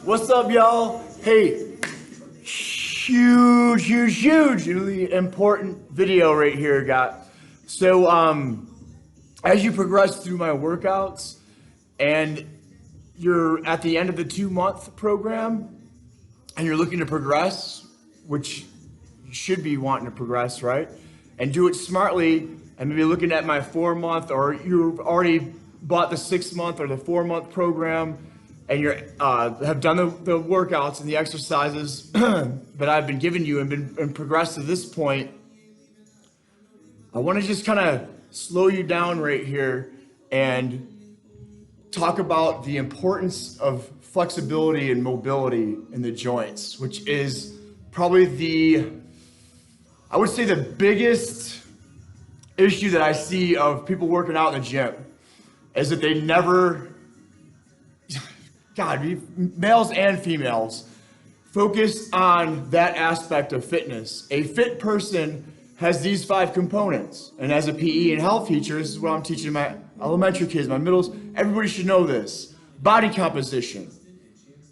What's up, y'all? Hey, hugely important video right here, got. So, as you progress through my workouts and you're at the end of the 2-month program and you're looking to progress, which you should be wanting to progress, right? And do it smartly, and maybe looking at my 4-month, or you've already bought the 6-month or the 4-month program, and you have done the workouts and the exercises that I've been giving you and progressed to this point. I want to just kind of slow you down right here and talk about the importance of flexibility and mobility in the joints, which is probably I would say the biggest issue that I see of people working out in the gym is that they never, males and females, focus on that aspect of fitness. A fit person has these 5 components. And as a PE and health teacher, this is what I'm teaching my elementary kids, my middles. Everybody should know this. Body composition,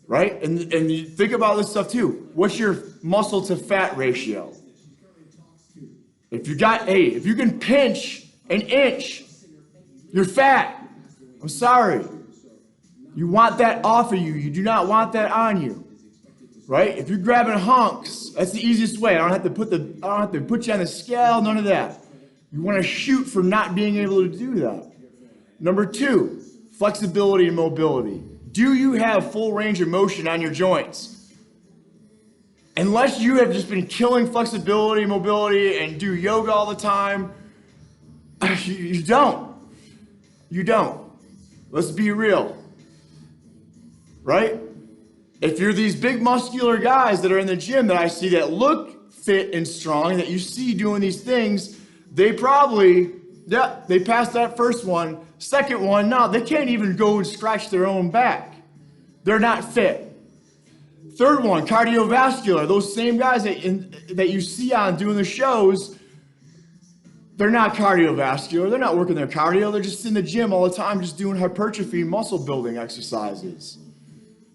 right? And you think about this stuff too. What's your muscle to fat ratio? If you can pinch an inch, you're fat. I'm sorry. You want that off of you. You do not want that on you, right? If you're grabbing hunks, that's the easiest way. I don't have to put you on the scale. None of that. You want to shoot for not being able to do that. Number 2, flexibility and mobility. Do you have full range of motion on your joints? Unless you have just been killing flexibility and mobility and do yoga all the time, you don't. You don't. Let's be real. Right? If you're these big muscular guys that are in the gym that I see that look fit and strong, that you see doing these things, they probably, they passed that first one. Second one, no, they can't even go and scratch their own back. They're not fit. Third one, cardiovascular. Those same guys that you see on doing the shows, they're not cardiovascular. They're not working their cardio. They're just in the gym all the time, just doing hypertrophy, muscle building exercises.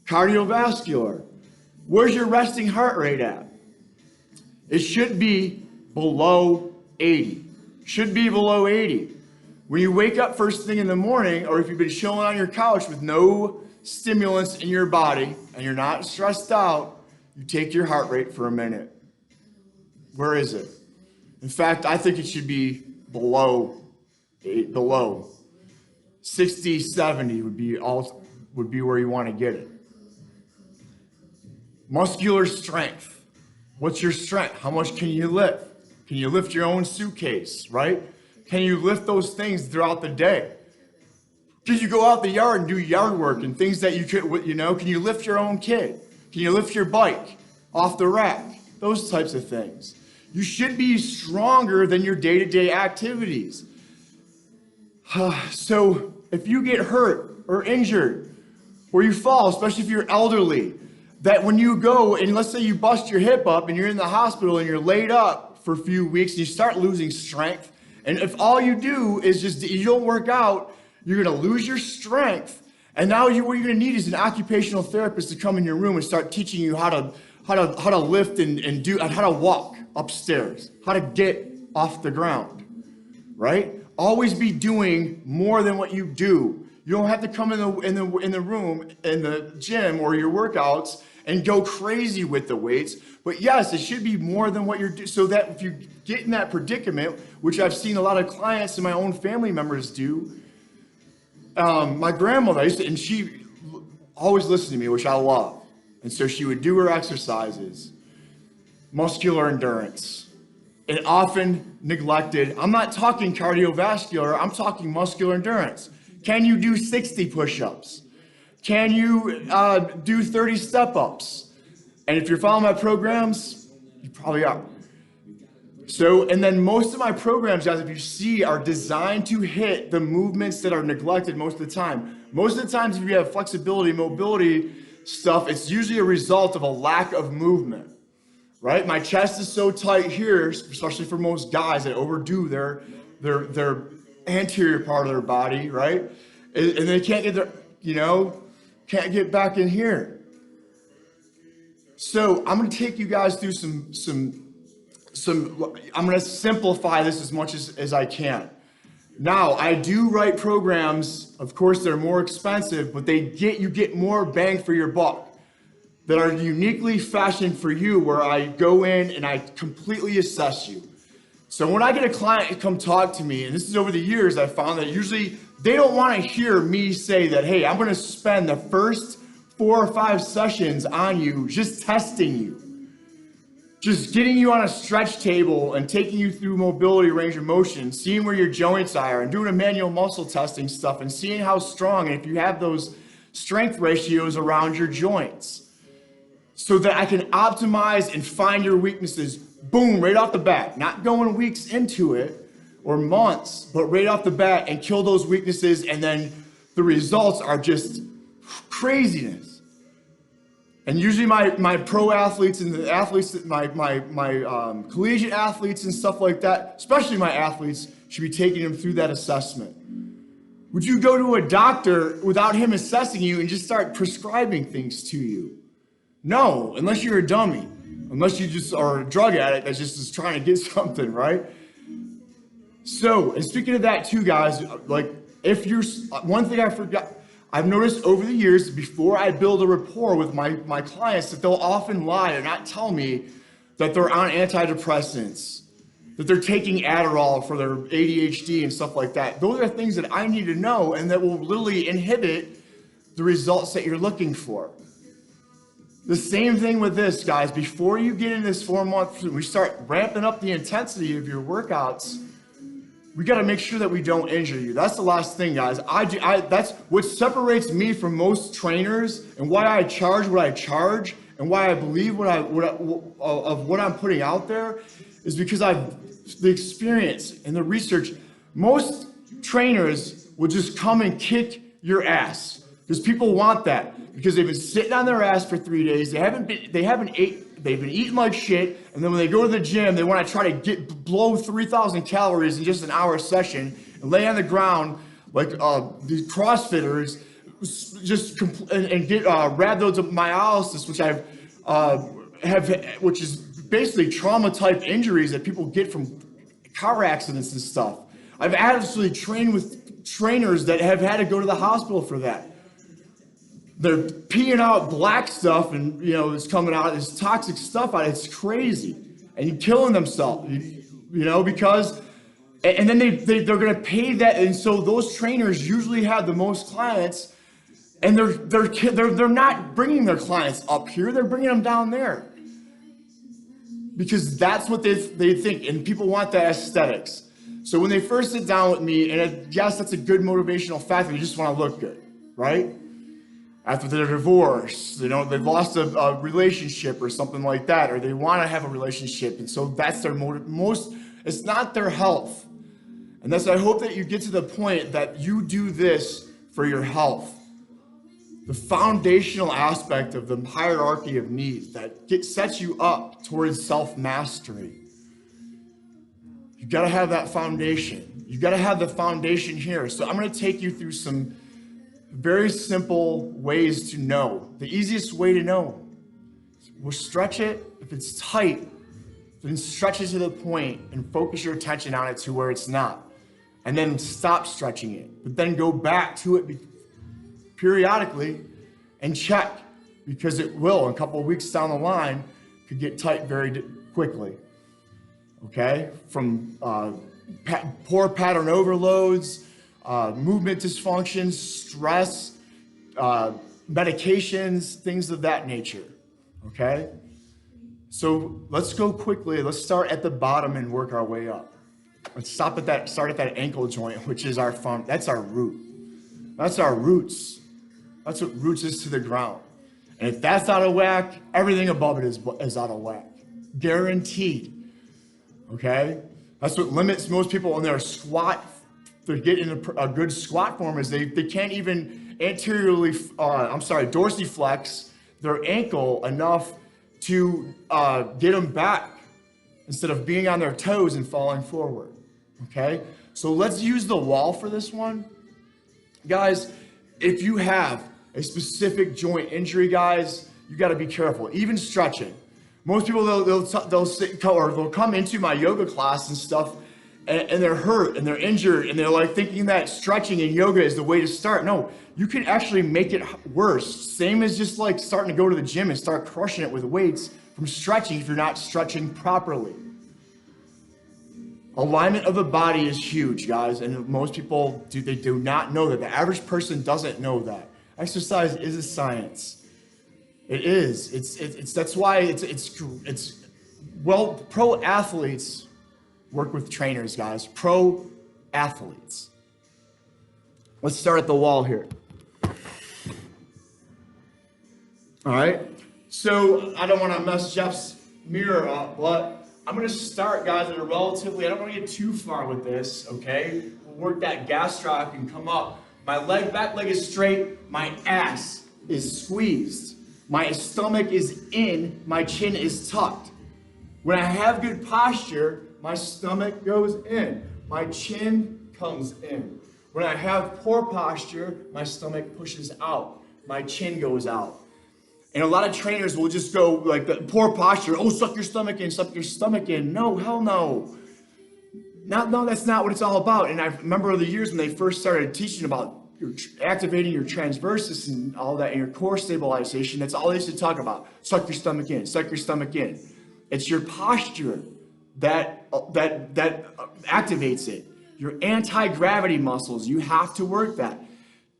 Cardiovascular. Where's your resting heart rate at? It should be below 80. Should be below 80. When you wake up first thing in the morning, or if you've been chilling on your couch with no stimulants in your body and you're not stressed out, you take your heart rate for a minute. Where is it? In fact, I think it should be below 60, 70 would be where you want to get it. Muscular strength. What's your strength? How much can you lift? Can you lift your own suitcase, right? Can you lift those things throughout the day? Can you go out the yard and do yard work and things that you could, can you lift your own kid? Can you lift your bike off the rack? Those types of things. You should be stronger than your day-to-day activities. So if you get hurt or injured, or you fall, especially if you're elderly, that when you go and let's say you bust your hip up and you're in the hospital and you're laid up for a few weeks and you start losing strength, and if all you do is you don't work out, you're going to lose your strength. And now what you're going to need is an occupational therapist to come in your room and start teaching you how to lift and how to walk upstairs, how to get off the ground, right? Always be doing more than what you do. You don't have to come in the room, in the gym or your workouts and go crazy with the weights. But yes, it should be more than what you're doing, so that if you get in that predicament, which I've seen a lot of clients and my own family members do. My grandmother, and she always listened to me, which I love. And so she would do her exercises, muscular endurance, and often neglected. I'm not talking cardiovascular, I'm talking muscular endurance. Can you do 60 push-ups? Can you do 30 step-ups? And if you're following my programs, you probably are. So, and then most of my programs, guys, if you see, are designed to hit the movements that are neglected most of the time. Most of the times, if you have flexibility, mobility stuff, it's usually a result of a lack of movement, right? My chest is so tight here, especially for most guys that overdo their anterior part of their body, right? And they can't get can't get back in here. So I'm going to take you guys through I'm going to simplify this as much as I can. Now, I do write programs, of course they're more expensive, but you get more bang for your buck that are uniquely fashioned for you, where I go in and I completely assess you. So when I get a client to come talk to me, and this is over the years, I found that usually they don't want to hear me say that, hey, I'm going to spend the first 4 or 5 sessions on you, just testing you. Just getting you on a stretch table and taking you through mobility, range of motion, seeing where your joints are, and doing a manual muscle testing stuff, and seeing how strong, and if you have those strength ratios around your joints, so that I can optimize and find your weaknesses, boom, right off the bat, not going weeks into it or months, but right off the bat, and kill those weaknesses, and then the results are just craziness. And usually my pro athletes and the athletes, my collegiate athletes and stuff like that, especially my athletes, should be taking them through that assessment. Would you go to a doctor without him assessing you and just start prescribing things to you? No, unless you're a dummy, unless you just are a drug addict that just is trying to get something, right? So, and speaking of that too, guys, like one thing I forgot, I've noticed over the years, before I build a rapport with my clients, that they'll often lie or not tell me that they're on antidepressants, that they're taking Adderall for their ADHD and stuff like that. Those are things that I need to know, and that will literally inhibit the results that you're looking for. The same thing with this, guys. Before you get in this 4-month, we start ramping up the intensity of your workouts. We got to make sure that we don't injure you. That's the last thing, guys. That's what separates me from most trainers, and why I charge what I charge, and why I believe what I'm putting out there, is because the experience and the research. Most trainers will just come and kick your ass because people want that, because they've been sitting on their ass for 3 days. They've been eating like shit, and then when they go to the gym, they want to try to blow 3,000 calories in just an hour session and lay on the ground like these CrossFitters, and get rhabdomyolysis, which is basically trauma type injuries that people get from car accidents and stuff. I've absolutely trained with trainers that have had to go to the hospital for that. They're peeing out black stuff, and it's coming out, this toxic stuff out. It's crazy, and you're killing themselves, because, and then they're going to pay that, and so those trainers usually have the most clients, and they're not bringing their clients up here, they're bringing them down there, because that's what they think, and people want that aesthetics. So when they first sit down with me, and yes, that's a good motivational factor, you just want to look good, right? After they're divorced, they've lost a relationship or something like that, or they want to have a relationship, and so that's their it's not their health. And I hope that you get to the point that you do this for your health. The foundational aspect of the hierarchy of needs that sets you up towards self-mastery. You got to have that foundation. You got to have the foundation here. So I'm going to take you through some very simple ways to know. The easiest way to know. We'll stretch it. If it's tight, then stretch it to the point and focus your attention on it to where it's not. And then stop stretching it. But then go back to it periodically and check, because it will, a couple of weeks down the line, could get tight very quickly. Okay? From poor pattern overloads, movement dysfunctions, stress, medications, things of that nature, okay? So let's go quickly. Let's start at the bottom and work our way up. Let's start at that ankle joint, which is that's our root. That's our roots. That's what roots is to the ground. And if that's out of whack, everything above it is out of whack. Guaranteed, okay? That's what limits most people in their squat. They get in a good squat form is they can't even dorsiflex their ankle enough to get them back instead of being on their toes and falling forward, okay? So let's use the wall for this one. Guys, if you have a specific joint injury, guys, you got to be careful. Even stretching. Most people, they'll come into my yoga class and stuff, and they're hurt and they're injured and they're like thinking that stretching and yoga is the way to start. No, you can actually make it worse. Same as just like starting to go to the gym and start crushing it with weights from stretching if you're not stretching properly. Alignment of the body is huge, guys, and most people do not know that. The average person doesn't know that. Exercise is a science. It is. It's that's why it's well, pro athletes work with trainers, guys. Pro athletes. Let's start at the wall here. All right. So I don't want to mess Jeff's mirror up, but I'm going to start, guys, at a relatively, I don't want to get too far with this, okay? We'll work that gastroc and come up. My back leg is straight. My ass is squeezed. My stomach is in. My chin is tucked. When I have good posture, my stomach goes in. My chin comes in. When I have poor posture, my stomach pushes out. My chin goes out. And a lot of trainers will just go like the poor posture. Oh, suck your stomach in, suck your stomach in. No, hell no. No, that's not what it's all about. And I remember the years when they first started teaching about activating your transversus and all that, and your core stabilization. That's all they used to talk about. Suck your stomach in, suck your stomach in. It's your posture that activates it. Your anti-gravity muscles, you have to work that.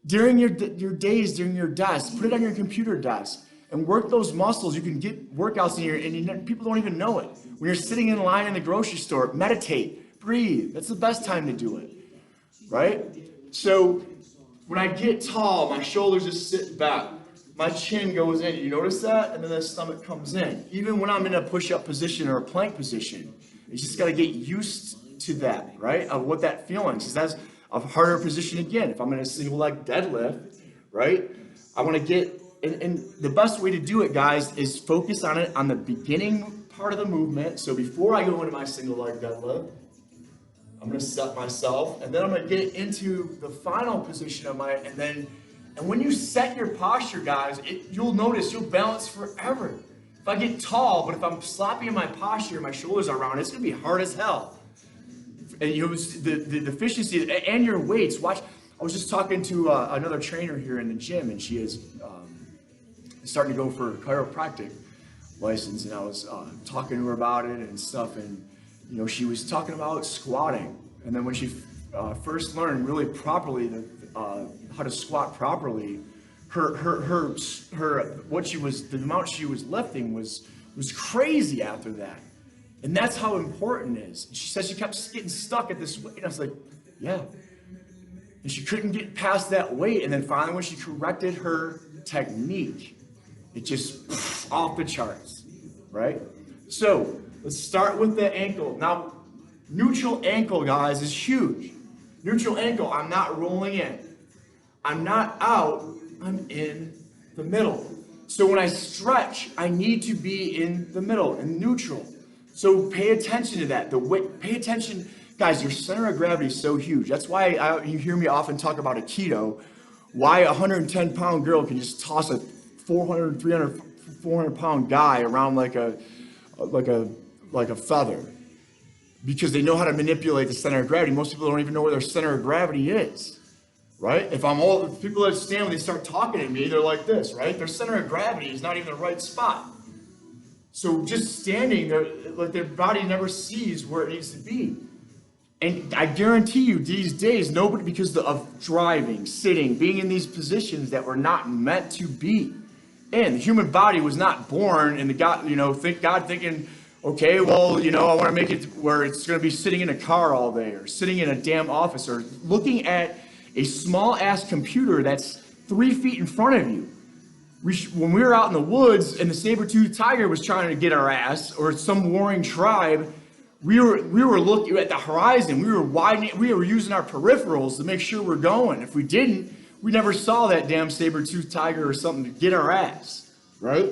During your days, during your desk, put it on your computer desk and work those muscles. You can get workouts and people don't even know it. When you're sitting in line in the grocery store, meditate, breathe. That's the best time to do it, right? So when I get tall, my shoulders just sit back. My chin goes in. You notice that? And then the stomach comes in. Even when I'm in a push-up position or a plank position, you just got to get used to that, right? Of what that feeling is. That's a harder position again. If I'm in a single leg deadlift, right? I want to get, and the best way to do it, guys, is focus on it on the beginning part of the movement. So before I go into my single leg deadlift, I'm going to set myself, and then I'm going to get into the final position of and when you set your posture, guys, you'll notice you'll balance forever. If I get tall, but if I'm sloppy in my posture, my shoulders are round, it's going to be hard as hell. And the efficiency and your weights. Watch. I was just talking to another trainer here in the gym, and she is starting to go for a chiropractic license, and I was talking to her about it and stuff, and she was talking about squatting, and then when she first learned really properly how to squat properly, the amount she was lifting was crazy after that. And that's how important it is. She said she kept getting stuck at this weight. And I was like, yeah. And she couldn't get past that weight. And then finally, when she corrected her technique, it just off the charts, right? So let's start with the ankle. Now, neutral ankle, guys, is huge. Neutral ankle, I'm not rolling in. I'm not out, I'm in the middle. So when I stretch, I need to be in the middle, in neutral. So pay attention to that. Pay attention, guys, your center of gravity is so huge. That's why you hear me often talk about Aikido, why a 110-pound girl can just toss a 400, 300, 400-pound guy around like a feather. Because they know how to manipulate the center of gravity. Most people don't even know where their center of gravity is, right? If people that stand when they start talking to me, they're like this, right? Their center of gravity is not even the right spot. So just standing there, like their body never sees where it needs to be. And I guarantee you these days, nobody, because of driving, sitting, being in these positions that were not meant to be in. The human body was not born in thinking, okay, well, I want to make it where it's going to be sitting in a car all day or sitting in a damn office or looking at a small-ass computer that's 3 feet in front of you. When we were out in the woods and the saber-toothed tiger was trying to get our ass, or some warring tribe, we were looking at the horizon. We were using our peripherals to make sure we're going. If we didn't, we never saw that damn saber-toothed tiger or something to get our ass, right?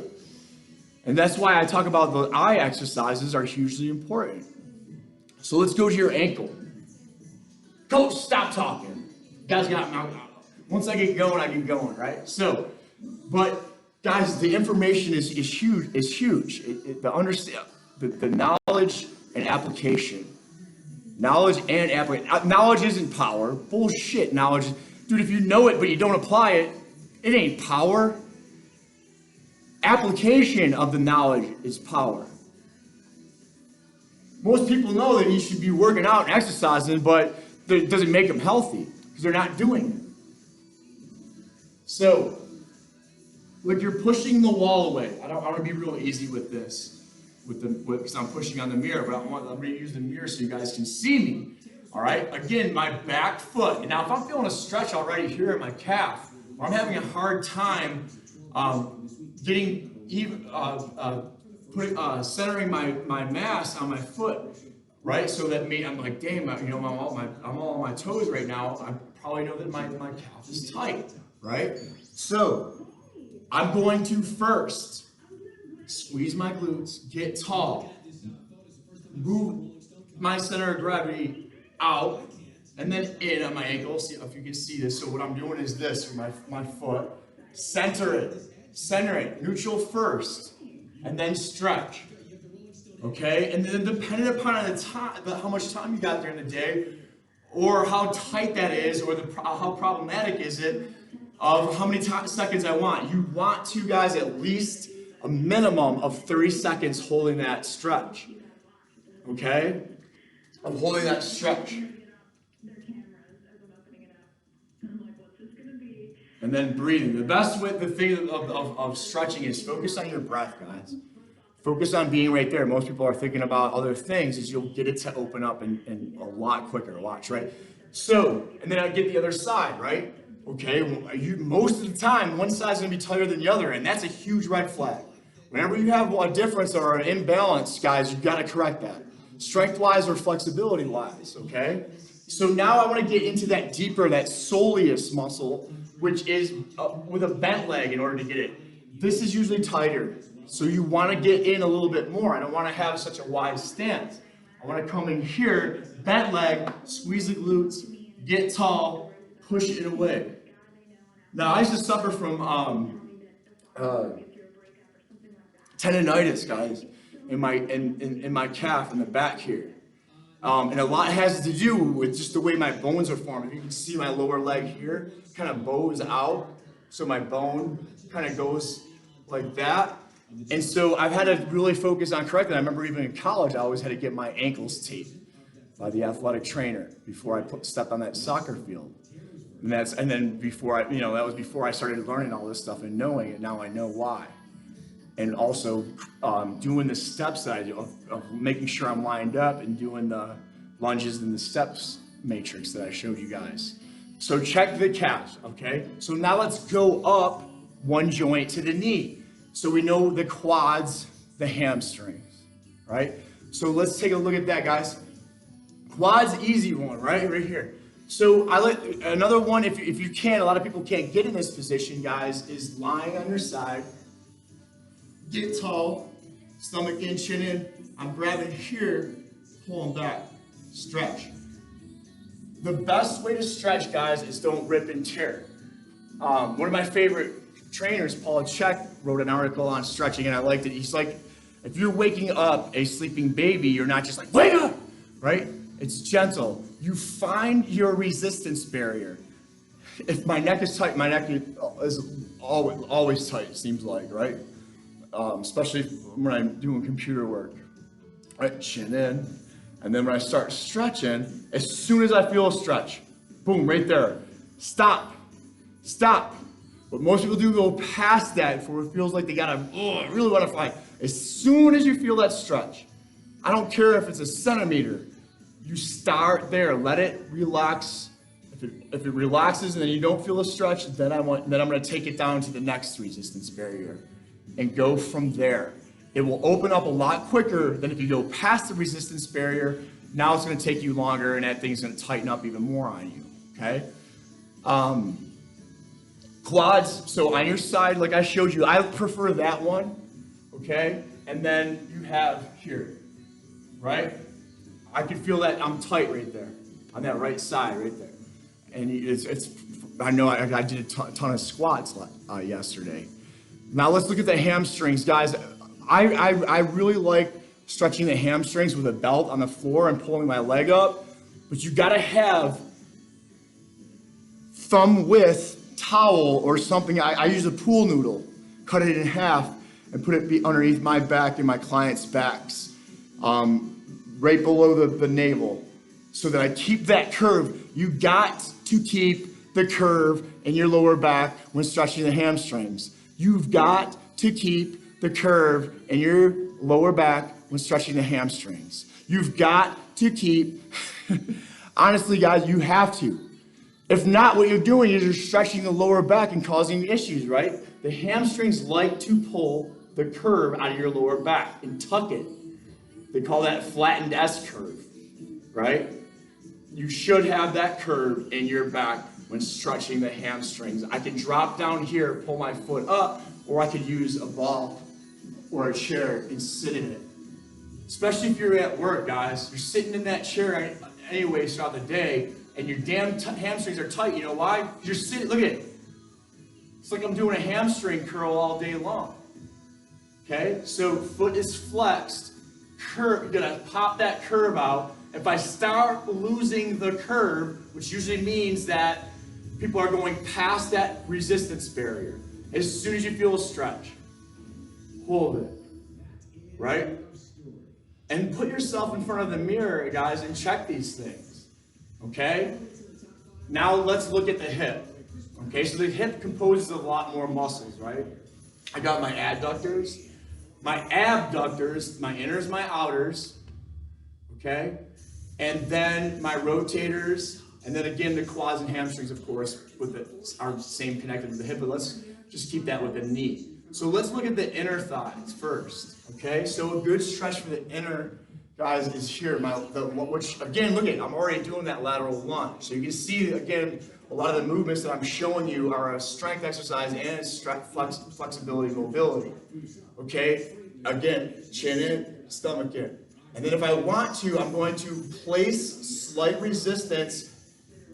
And that's why I talk about the eye exercises are hugely important. So let's go to your ankle. Coach, stop talking. You guys got once I get going, right? So, but Guys, the information is huge. Is huge. The knowledge and application. Knowledge isn't power. Bullshit. Knowledge, dude. If you know it but you don't apply it, it ain't power. Application of the knowledge is power. Most people know that you should be working out and exercising, but it doesn't make them healthy because they're not doing it. So, look, you're pushing the wall away. I want to be real easy with this, because I'm pushing on the mirror, but I'm going to use the mirror so you guys can see me. All right. Again, my back foot. And now, if I'm feeling a stretch already here at my calf, or I'm having a hard time getting even centering my mass on my foot, right? So that I'm like, damn, I'm all on my toes right now. I probably know that my calf is tight, right? So I'm going to first squeeze my glutes, get tall, move my center of gravity out, and then in on my ankle. See if you can see this. So what I'm doing is this with my foot, center it, neutral first, and then stretch. Okay, and then depending upon how much time you got during the day, or how tight that is, or how problematic is it, of how many seconds I want. You want to, guys, at least a minimum of 30 seconds holding that stretch. Okay, of holding that stretch. And then breathing. The best way, the thing of stretching is focus on your breath, guys. Focus on being right there. Most people are thinking about other things, is you'll get it to open up and a lot quicker. Watch, right? So, and then I get the other side, right? Okay, most of the time, one side's gonna be tighter than the other, and that's a huge red flag. Whenever you have a difference or an imbalance, guys, you've got to correct that. Strength-wise or flexibility-wise, okay? So now I want to get into that deeper, that soleus muscle, which is with a bent leg in order to get it. This is usually tighter, so you want to get in a little bit more. I don't want to have such a wide stance. I want to come in here, bent leg, squeeze the glutes, get tall, push it away. Now, I used to suffer from tendonitis, guys, in my calf, in the back here. And a lot has to do with just the way my bones are formed. If you can see my lower leg here, kind of bows out, so my bone kind of goes like that. And so I've had to really focus on correcting. I remember even in college, I always had to get my ankles taped by the athletic trainer before I stepped on that soccer field. And then before that was before I started learning all this stuff and knowing it. Now I know why. And also doing the steps that I do, of making sure I'm lined up and doing the lunges and the steps matrix that I showed you guys. So check the calves, okay? So now let's go up one joint to the knee. So we know the quads, the hamstrings, right? So let's take a look at that, guys. Quads, easy one, right here. So another one, if you can, a lot of people can't get in this position, guys, is lying on your side. Get tall, stomach in, chin in. I'm grabbing here, pulling back, stretch. The best way to stretch, guys, is don't rip and tear. One of my favorite trainers, Paul Chek, wrote an article on stretching, and I liked it. He's like, if you're waking up a sleeping baby, you're not just like, wake up, right? It's gentle. You find your resistance barrier. If my neck is tight, my neck is always tight, it seems like, right? Especially when I'm doing computer work, right? Chin in. And then when I start stretching, as soon as I feel a stretch, boom, right there. Stop. What most people do go past that before it feels like they gotta, I really wanna fight. As soon as you feel that stretch, I don't care if it's a centimeter, you start there, let it relax. If it relaxes and then you don't feel a stretch, then I'm gonna take it down to the next resistance barrier and go from there. It will open up a lot quicker than if you go past the resistance barrier. Now it's gonna take you longer and that thing's gonna tighten up even more on you, okay? Quads, so on your side, like I showed you, I prefer that one, okay? And then you have here, right? I can feel that I'm tight right there, on that right side right there. And I know I did a ton of squats yesterday. Now let's look at the hamstrings, guys. I really like stretching the hamstrings with a belt on the floor and pulling my leg up, but you gotta have thumb width towel or something. I use a pool noodle, cut it in half and put it underneath my back and my clients' backs, right below the navel, so that I keep that curve. You got to keep the curve in your lower back when stretching the hamstrings. You've got to keep the curve in your lower back when stretching the hamstrings. You've got to keep, honestly guys, you have to. If not, what you're doing is you're stretching the lower back and causing issues, right? The hamstrings like to pull the curve out of your lower back and tuck it. They call that flattened S curve, right? You should have that curve in your back when stretching the hamstrings. I can drop down here, pull my foot up, or I could use a ball or a chair and sit in it. Especially if you're at work, guys. You're sitting in that chair anyways throughout the day, and your damn hamstrings are tight. You know why? You're sitting, look at it. It's like I'm doing a hamstring curl all day long. Okay, so foot is flexed, curve, you're gonna pop that curve out. If I start losing the curve, which usually means that people are going past that resistance barrier, as soon as you feel a stretch, hold it, right? And put yourself in front of the mirror, guys, and check these things, okay? Now let's look at the hip. Okay, so the hip composes a lot more muscles, right? I got my adductors, my abductors, my inners, my outers, okay? And then my rotators, and then again the quads and hamstrings, of course, are same connected with the hip, but let's just keep that with the knee. So let's look at the inner thighs first, okay? So a good stretch for the inner, guys, is here. Which, again, look at, I'm already doing that lateral lunge. So you can see, again, a lot of the movements that I'm showing you are a strength exercise and flexibility, mobility. Okay? Again, chin in, stomach in. And then if I want to, I'm going to place slight resistance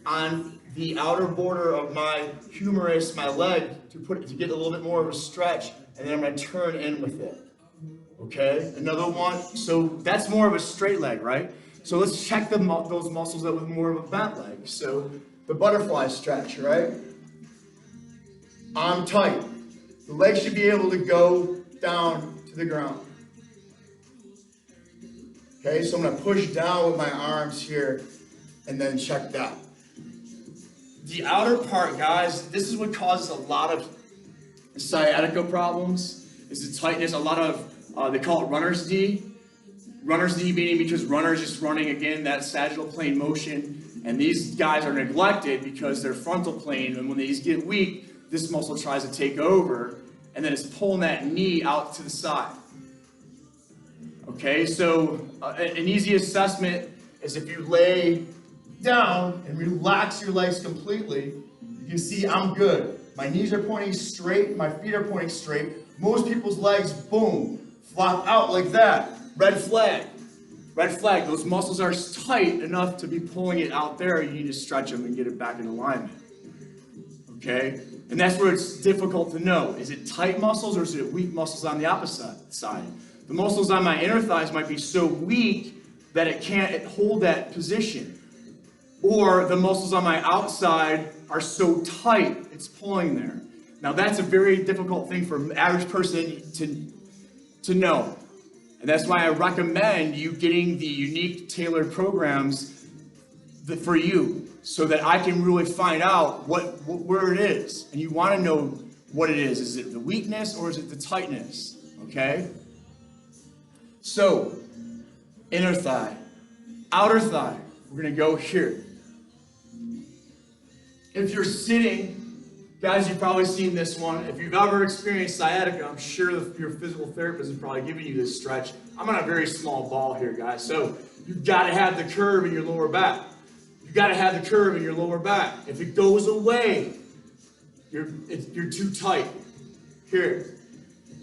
on the outer border of my humerus, my leg, to get a little bit more of a stretch, and then I'm going to turn in with it. Okay? Another one. So that's more of a straight leg, right? So let's check those muscles out with more of a bent leg. So the butterfly stretch, right? Arm tight. The leg should be able to go down to the ground. Okay, so I'm going to push down with my arms here and then check that. The outer part, guys, this is what causes a lot of sciatica problems, is the tightness. A lot of, they call it runner's knee. Runner's knee meaning because runners just running, again, that sagittal plane motion. And these guys are neglected because they're frontal plane, and when these get weak, this muscle tries to take over, and then it's pulling that knee out to the side. Okay, so an easy assessment is if you lay down and relax your legs completely, you can see I'm good. My knees are pointing straight, my feet are pointing straight. Most people's legs, boom, flop out like that. Red flag. Red flag, those muscles are tight enough to be pulling it out there. You need to stretch them and get it back in alignment. Okay? And that's where it's difficult to know. Is it tight muscles or is it weak muscles on the opposite side? The muscles on my inner thighs might be so weak that it can't hold that position. Or the muscles on my outside are so tight, it's pulling there. Now that's a very difficult thing for an average person to know. And that's why I recommend you getting the unique tailored programs for you, so that I can really find out where it is. And you want to know what it is. Is it the weakness or is it the tightness? Okay? So, inner thigh. Outer thigh. We're going to go here. If you're sitting, guys, you've probably seen this one. If you've ever experienced sciatica, I'm sure your physical therapist is probably giving you this stretch. I'm on a very small ball here, guys. So you've got to have the curve in your lower back. You've got to have the curve in your lower back. If it goes away, you're too tight. Here.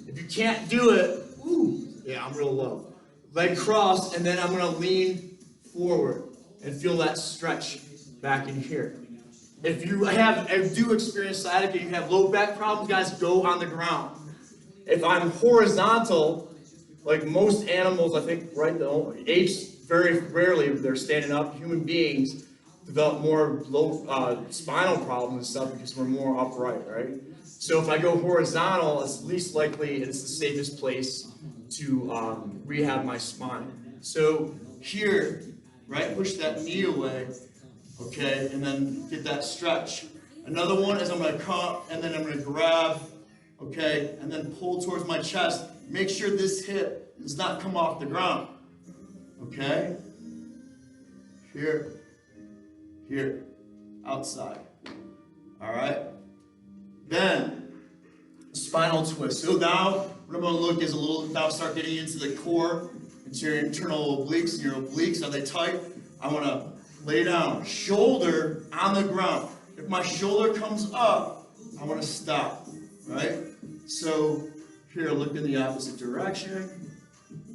If you can't do it, ooh, yeah, I'm real low. Leg crossed, and then I'm going to lean forward and feel that stretch back in here. If you do experience sciatica, you have low back problems, guys, go on the ground. If I'm horizontal, like most animals, I think, right, the apes, very rarely, they're standing up. Human beings develop more low spinal problems and stuff because we're more upright, right? So if I go horizontal, it's least likely and it's the safest place to rehab my spine. So here, right, push that knee away, okay, and then get that stretch. Another one is I'm going to come and then I'm going to grab, okay, and then pull towards my chest. Make sure this hip does not come off the ground, okay? Here, here, outside, all right? Then, spinal twist. So now, what I'm going to look is a little, now start getting into the core, into your internal obliques, and your obliques, are they tight? I want to lay down, shoulder on the ground. If my shoulder comes up, I want to stop, right? So, here, look in the opposite direction.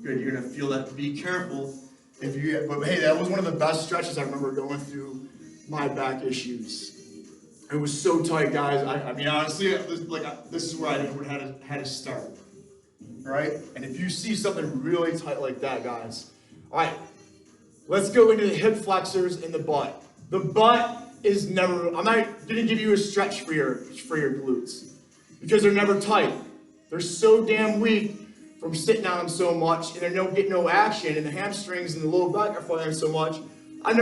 Good, you're going to feel that. Be careful. But hey, that was one of the best stretches I remember going through my back issues. It was so tight, guys. I mean, honestly, this is where I had to start, right? And if you see something really tight like that, guys, all right, let's go into the hip flexors and the butt. The butt is never. I'm not gonna give you a stretch for your glutes because they're never tight. They're so damn weak from sitting on them so much, and they don't get no action, and the hamstrings and the lower back are firing so much. I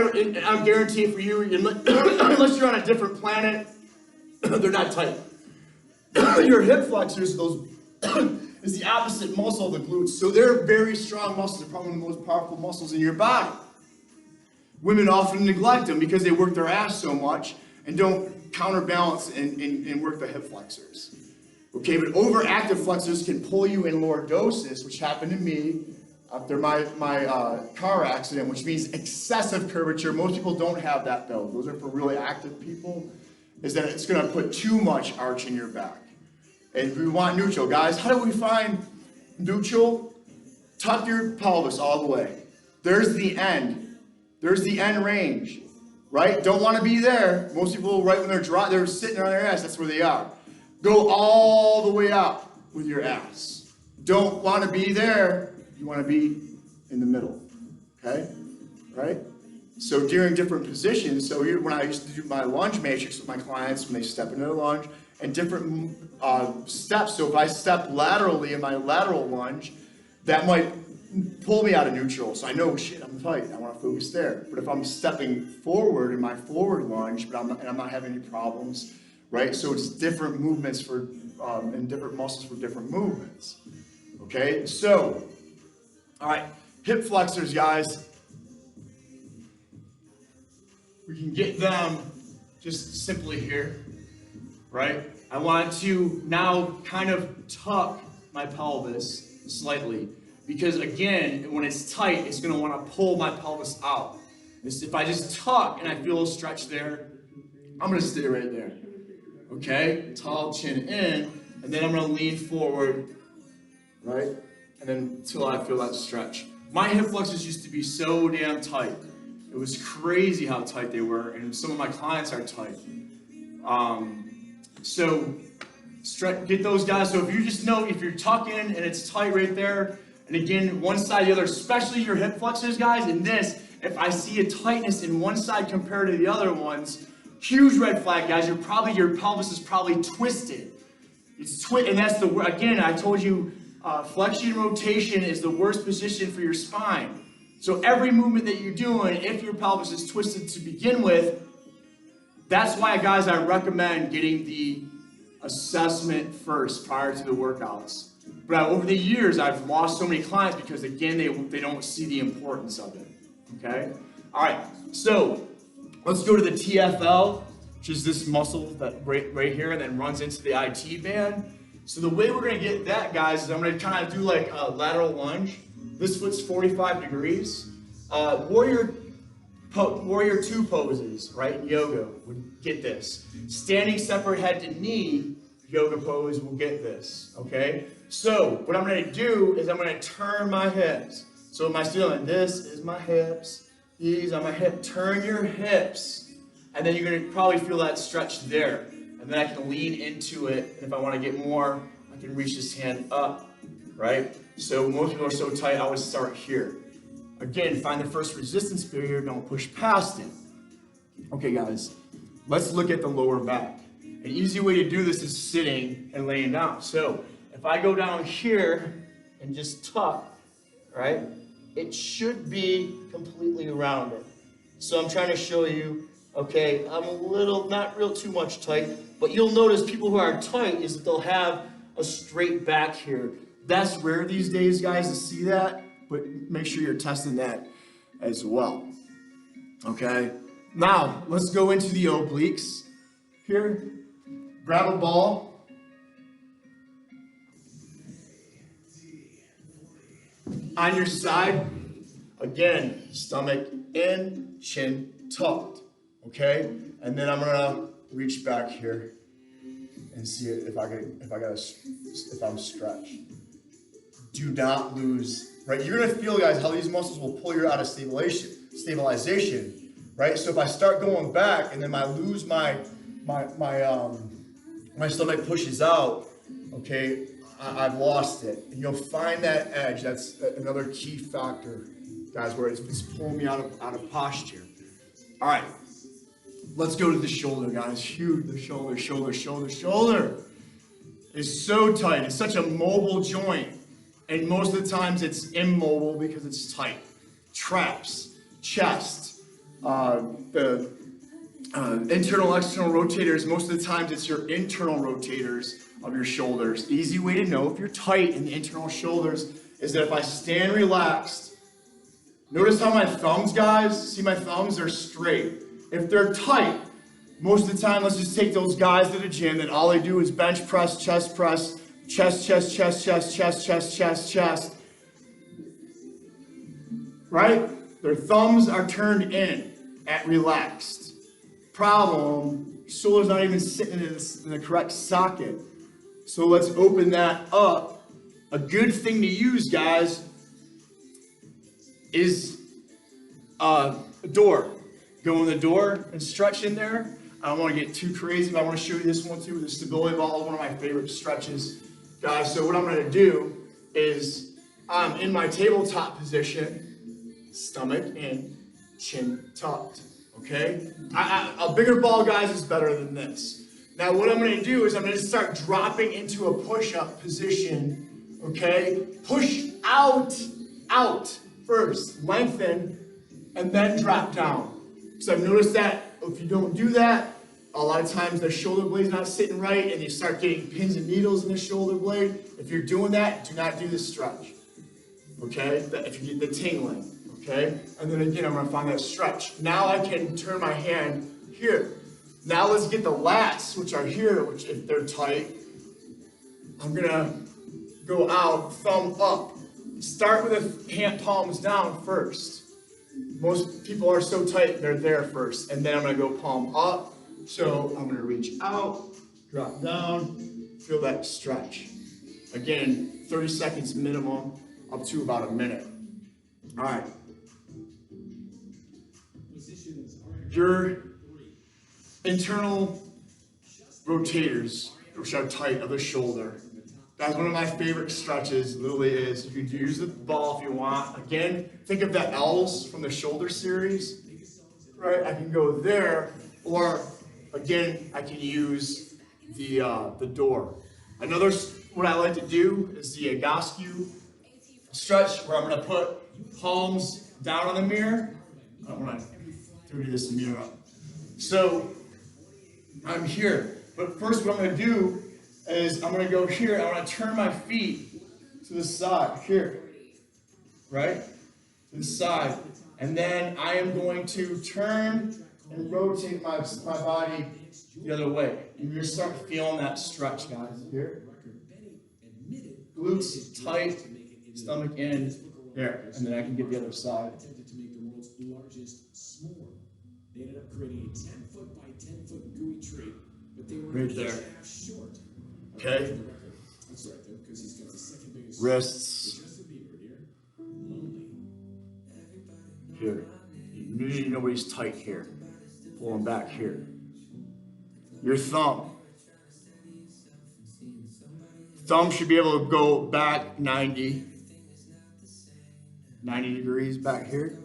guarantee for you, unless you're on a different planet, they're not tight. Your hip flexors, those is the opposite muscle of the glutes. So they're very strong muscles. They're probably one of the most powerful muscles in your body. Women often neglect them because they work their ass so much and don't counterbalance and work the hip flexors. Okay, but overactive flexors can pull you in lordosis, which happened to me after my car accident, which means excessive curvature. Most people don't have that though. Those are for really active people, is that it's gonna put too much arch in your back. And we want neutral. Guys, how do we find neutral? Tuck your pelvis all the way. There's the end. There's the end range, right? Don't wanna be there. Most people, right when they're sitting on their ass, that's where they are. Go all the way up with your ass. Don't want to be there. You want to be in the middle, okay? Right? So during different positions, so when I used to do my lunge matrix with my clients, when they step into the lunge, and different steps. So if I step laterally in my lateral lunge, that might pull me out of neutral. So I know, shit, I'm tight. I want to focus there. But if I'm stepping forward in my forward lunge, and I'm not having any problems, right? So it's different movements for, and different muscles for different movements. Okay, so, all right, hip flexors, guys. We can get them just simply here, right? I want to now kind of tuck my pelvis slightly because again, when it's tight, it's gonna wanna pull my pelvis out. If I just tuck and I feel a stretch there, I'm gonna stay right there. Okay, tall chin in, and then I'm gonna lean forward, right? And then until I feel that stretch. My hip flexors used to be so damn tight. It was crazy how tight they were, and some of my clients are tight. So get those guys. So if you just know if you're tucking and it's tight right there, and again, one side, the other, especially your hip flexors, guys, and this, if I see a tightness in one side compared to the other ones, huge red flag, guys. Your pelvis is probably twisted. And that's again, I told you, flexion rotation is the worst position for your spine. So every movement that you're doing, if your pelvis is twisted to begin with, that's why, guys, I recommend getting the assessment first prior to the workouts. But over the years, I've lost so many clients because, again, they don't see the importance of it. Okay? All right, so let's go to the TFL, which is this muscle that right here and then runs into the IT band. So the way we're gonna get that, guys, is I'm gonna kind of do like a lateral lunge. This foot's 45 degrees. Warrior 2 poses, right? Yoga would get this. Standing separate head to knee, yoga pose will get this, okay? So what I'm gonna do is I'm gonna turn my hips. So my feeling, this is my hips, these are my hips. Turn your hips, and then you're gonna probably feel that stretch there. And then I can lean into it, and if I wanna get more, I can reach this hand up, right? So most people are so tight, I would start here. Again, find the first resistance barrier, don't push past it. Okay, guys, let's look at the lower back. An easy way to do this is sitting and laying down. So if I go down here and just tuck, right, it should be completely rounded. So I'm trying to show you, okay, I'm a little, not real too much tight, but you'll notice people who are tight is that they'll have a straight back here. That's rare these days, guys, to see that, but make sure you're testing that as well. Okay, now let's go into the obliques here. Grab a ball. On your side, again, stomach in, chin tucked, okay? And then I'm gonna reach back here and see if I'm stretched. Do not lose, right? You're gonna feel, guys, how these muscles will pull you out of stabilization, right? So if I start going back and then I lose my stomach pushes out, okay, I've lost it. And you'll find that edge. That's another key factor, guys, where it's pulling me out of posture. All right, let's go to the shoulder, guys. Huge, the shoulder is so tight. It's such a mobile joint. And most of the times it's immobile because it's tight. Traps, chest, the internal, external rotators, most of the times it's your internal rotators of your shoulders. Easy way to know if you're tight in the internal shoulders is that if I stand relaxed, notice how my thumbs, guys, see my thumbs are straight. If they're tight, most of the time, let's just take those guys to the gym that all they do is bench press, chest, chest. Right? Their thumbs are turned in at relaxed. Problem, shoulder's not even sitting in the correct socket. So let's open that up. A good thing to use, guys, is a door. Go in the door and stretch in there. I don't want to get too crazy, but I want to show you this one too with the stability ball, one of my favorite stretches. Guys, so what I'm going to do is I'm in my tabletop position, stomach in, chin tucked, okay? A bigger ball, guys, is better than this. Now what I'm going to do is I'm going to start dropping into a push-up position, okay? Push out first, lengthen, and then drop down. So I've noticed that if you don't do that, a lot of times the shoulder blade's not sitting right and you start getting pins and needles in the shoulder blade. If you're doing that, do not do the stretch, okay? If you get the tingling, okay? And then again, I'm gonna find that stretch. Now I can turn my hand here. Now let's get the lats, which are here, which if they're tight, I'm gonna go out, thumb up. Start with the hand palms down first. Most people are so tight, they're there first. And then I'm gonna go palm up. So I'm gonna reach out, drop down, feel that stretch. Again, 30 seconds minimum, up to about a minute. All right. Your internal rotators, which are tight of the shoulder. That's one of my favorite stretches, literally is. You can use the ball if you want. Again, think of the L's from the shoulder series, right? I can go there, or again, I can use the door. Another, what I like to do is the Egoscue stretch, where I'm gonna put palms down on the mirror. I don't wanna dirty this mirror up. So, I'm here, but first what I'm gonna do is I'm gonna go here, I'm gonna turn my feet to the side, here, right? To the side. And then I am going to turn and rotate my body the other way. And you're gonna start feeling that stretch, guys, here. Glutes tight, stomach in, there. And then I can get the other side. They ended up creating a 10-foot by 10-foot gooey tree, but they were right there. Short. Okay. That's right, though, because he's got the second biggest wrists. Here. You nobody's tight here. Pull them back here. Your thumb. thumb should be able to go back 90 degrees back here.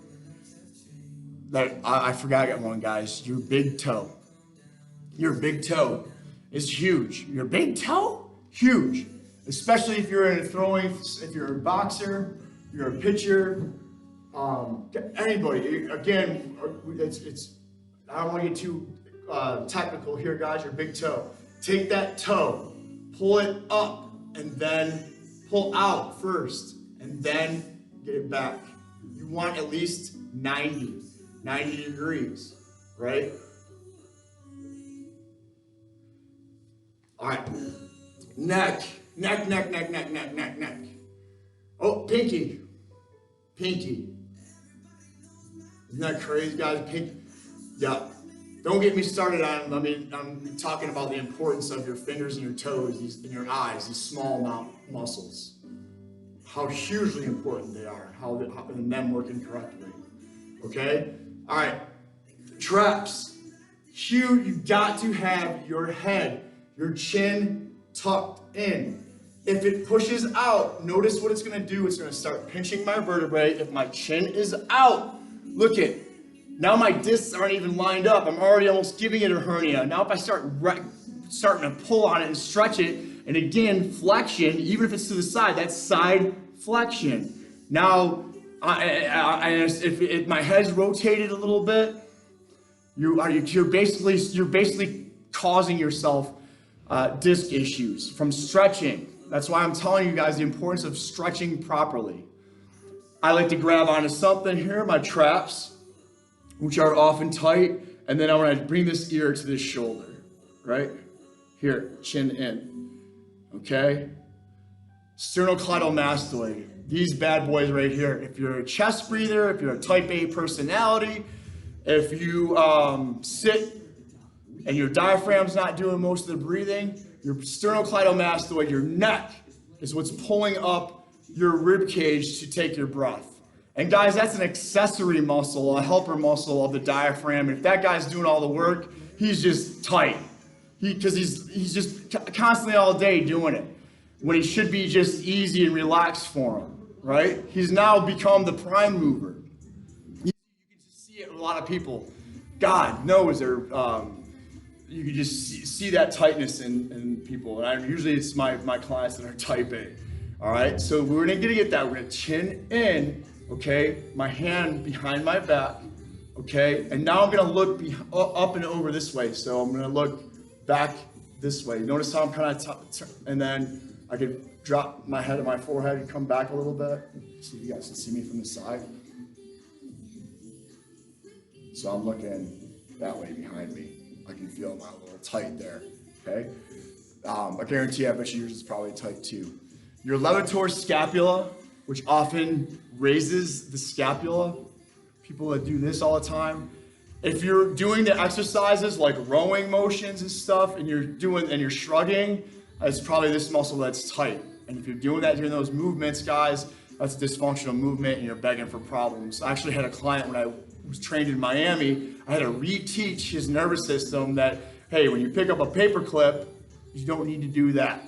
I forgot I got one, guys. Your big toe. Your big toe is huge. Your big toe? Huge. Especially if you're in throwing, if you're a boxer, you're a pitcher, anybody. Again, I don't want to get too technical here, guys. Your big toe. Take that toe, pull it up, and then pull out first, and then get it back. You want at least 90 degrees, right? All right, neck. Oh, pinky. Isn't that crazy, guys? Pinky. Yeah. Don't get me started on, I'm talking about the importance of your fingers and your toes, and your eyes, these small muscles. How hugely important they are, and them working correctly. Okay? All right. Traps. Huge. You got to have your head, your chin tucked in. If it pushes out, notice what it's going to do. It's going to start pinching my vertebrae. If my chin is out, look it. Now my discs aren't even lined up. I'm already almost giving it a hernia. Now if I start starting to pull on it and stretch it, and again, flexion, even if it's to the side, that's side flexion. Now, if my head's rotated a little bit, you're basically causing yourself disc issues from stretching. That's why I'm telling you guys the importance of stretching properly. I like to grab onto something here, my traps, which are often tight, and then I want to bring this ear to this shoulder, right? Here, chin in, okay? Sternocleidomastoid, these bad boys right here. If you're a chest breather, if you're a type A personality, if you sit and your diaphragm's not doing most of the breathing, your sternocleidomastoid, your neck, is what's pulling up your rib cage to take your breath. And guys, that's an accessory muscle, a helper muscle of the diaphragm. If that guy's doing all the work, he's just tight. Because he's just constantly all day doing it, when he should be just easy and relaxed for him, right? He's now become the prime mover. You can just see it with a lot of people. God knows you can just see that tightness in people. And usually it's my clients that are type A. All right, so we're gonna get that. We're gonna chin in, okay? My hand behind my back, okay? And now I'm gonna look up and over this way. So I'm gonna look back this way. Notice how I'm kind of, and then I can drop my head on my forehead and come back a little bit. See if you guys can see me from the side. So I'm looking that way behind me. I can feel my little tight there, okay? I guarantee I bet yours is probably tight too. Your levator scapula, which often raises the scapula, people that do this all the time. If you're doing the exercises like rowing motions and stuff, and you're shrugging, it's probably this muscle that's tight. And if you're doing that during those movements, guys, that's dysfunctional movement, and you're begging for problems. I actually had a client when I was trained in Miami. I had to reteach his nervous system that, hey, when you pick up a paper clip, you don't need to do that,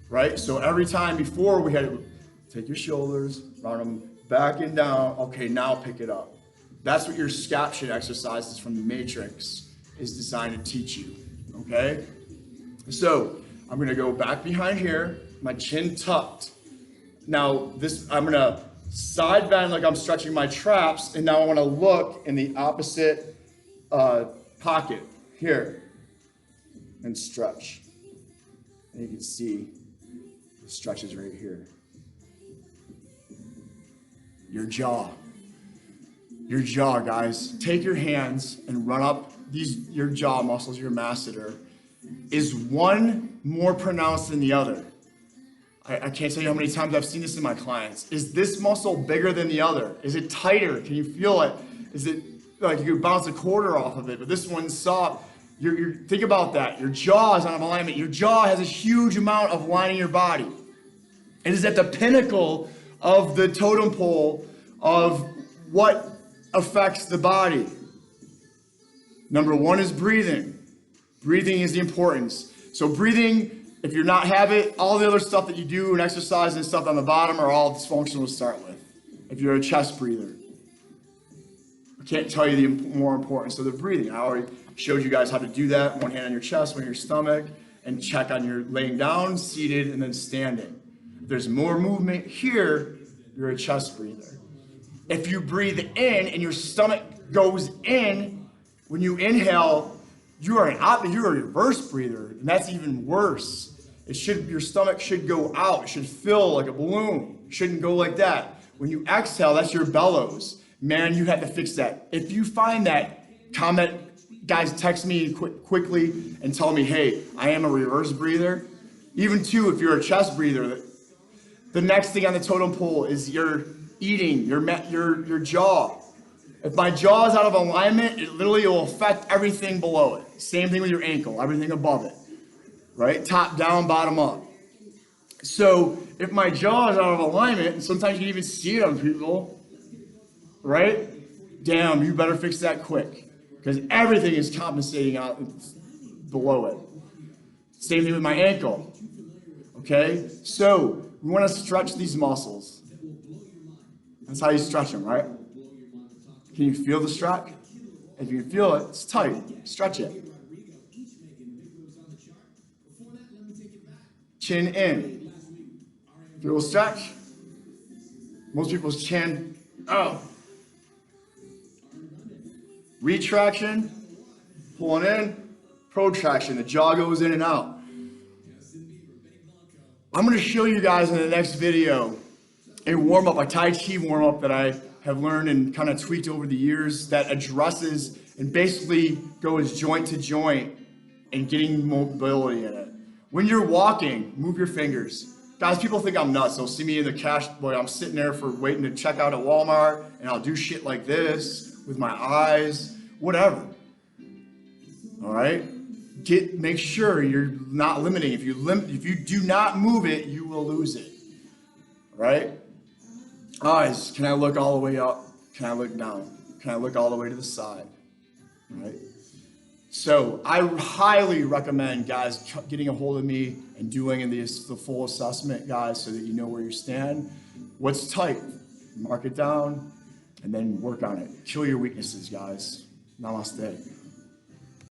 right? So every time before, we had to take your shoulders, round them back and down. Okay, now pick it up. That's what your scaption exercises from the Matrix is designed to teach you, okay? So I'm gonna go back behind here, my chin tucked. Now I'm gonna side bend like I'm stretching my traps, and now I wanna look in the opposite pocket here and stretch. And you can see the stretches right here. Your jaw, guys. Take your hands and run up your jaw muscles, your masseter. Is one more pronounced than the other? I can't tell you how many times I've seen this in my clients. Is this muscle bigger than the other? Is it tighter? Can you feel it? Is it like you could bounce a quarter off of it, but this one's soft? Think about that. Your jaw is out of alignment. Your jaw has a huge amount of lining your body. It is at the pinnacle of the totem pole of what affects the body. Number one is breathing. Breathing is the importance. So breathing If you're not have it, all the other stuff that you do and exercise and stuff on the bottom are all dysfunctional to start with. If you're a chest breather. I can't tell you the more importance of the breathing. I already showed you guys how to do that. One hand on your chest, one on your stomach, and check on your laying down, seated, and then standing. If there's more movement here, you're a chest breather. If you breathe in and your stomach goes in, when you inhale, you are a reverse breather, and that's even worse. Your stomach should go out. It should fill like a balloon. It shouldn't go like that. When you exhale, that's your bellows. Man, you have to fix that. If you find that, comment, guys, text me quickly and tell me, hey, I am a reverse breather. Even too, if you're a chest breather, the next thing on the totem pole is your eating, your jaw. If my jaw is out of alignment, it literally will affect everything below it. Same thing with your ankle, everything above it, right? Top down, bottom up. So if my jaw is out of alignment, and sometimes you can even see it on people, right? Damn, you better fix that quick, because everything is compensating out below it. Same thing with my ankle, okay? So we want to stretch these muscles. That's how you stretch them, right? Can you feel the stretch? If you can feel it, it's tight. Stretch it. Chin in. Feel a stretch? Most people's chin, oh. Retraction, pulling in, protraction. The jaw goes in and out. I'm going to show you guys in the next video a warm-up, a Tai Chi warm-up that I have learned and kind of tweaked over the years that addresses and basically goes joint to joint and getting mobility in it. When you're walking, move your fingers. Guys, people think I'm nuts. They'll see me in the cash, boy, I'm sitting there for waiting to check out at Walmart, and I'll do shit like this with my eyes, whatever. All right? Make sure you're not limiting. If you do not move it, you will lose it. All right? Eyes, can I look all the way up? Can I look down? Can I look all the way to the side? All right? So I highly recommend, guys, getting a hold of me and doing the full assessment, guys, so that you know where you stand. What's tight? Mark it down, and then work on it. Kill your weaknesses, guys. Namaste.